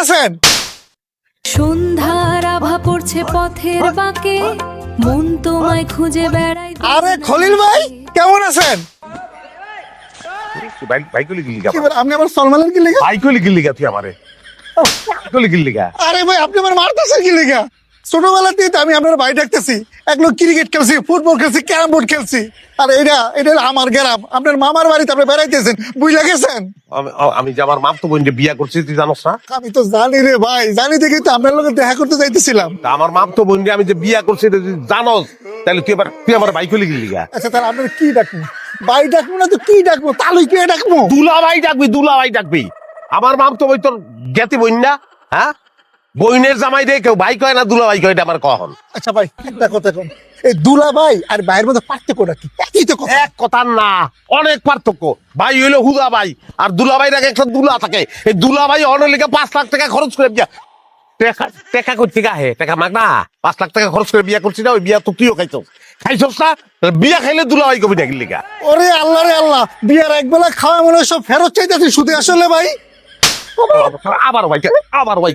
আছেন? সন্ধ্যার আভা পড়ছে পথের বাঁকে, মন তোমায় খুঁজে বেড়াই। আরে খলিল ভাই, কেমন আছেন? বাইকলি গিল্লি গা, কি বল, আপনি আবার সলমানের কি লেগা? বাইকলি গিল্লি গা তুই আমারে, বাইকলি গিল্লি গা। আরে ভাই, আপনি আমার মারতেছেন কি লেগা? ছোটবেলাতেই তো আমি আপনার ভাই ডাকতেছি, একলো ক্রিকেট খেলছি, ফুটবল খেলছি, ক্যারাম বোর্ড খেলছি। আর এটা হলো আমার গ্রাম, আপনার মামার বাড়িতে আপনি বেড়াইতেছেন, বুঝলা গেছেন? আমি যে আমার মাপ তো বোন বিয়া করছি তুই জানোস না? আমি তো জানি রে ভাই, জানি দেখি তো আপনার লোকের দেখা করতে যাইতেছিলাম। তা আমার মাপ তো বোন আমি যে বিয়া করছি এটা তুই জানোস, তাহলে তুই আমার বাইকলি গিল্লি গা। আচ্ছা, তাহলে আপনার কি ডাকবো? ভাই ডাকবো না তো কি ডাকবো? তালুই কে ডাকবো? দুলাভাই ডাকবি, দুলাভাই ডাকবি। আমার মাপ তো বই তোর জ্ঞাতি বইন না, হ্যাঁ? বইনের জামাই রে কেউ ভাই কয় না দুলাভাই কয়, এটা আমার কখন? আচ্ছা ভাই, দেখো দেখো, এই দুলা ভাই আর ভাইয়ের মধ্যে পার্থক্যটা কি? একই তো কথা। এক কথা না, অনেক পার্থক্য। ভাই হইলো হুদা ভাই, আর দুলাভাইয়ের আগে একটা দুলা থাকে। এই দুলাভাই অনেক লেগে 5 লাখ টাকা খরচ করে বিয়া, টাকা করছি গাহে, টাকা মাগ না, 5 লাখ টাকা খরচ করে বিয়া করছি না, ওই বিয়া তো তুইও খাইছস না? বিয়া খাইলে দুলাভাই কবি না গিল্লিগা। ওরে আল্লাহ রে আল্লাহ, বিয়ার একবেলা খাওয়া মনে হয় সব ফেরত চাইতেছি শুধু। আসলে ভাই আবার ভাই, আবার ভাই,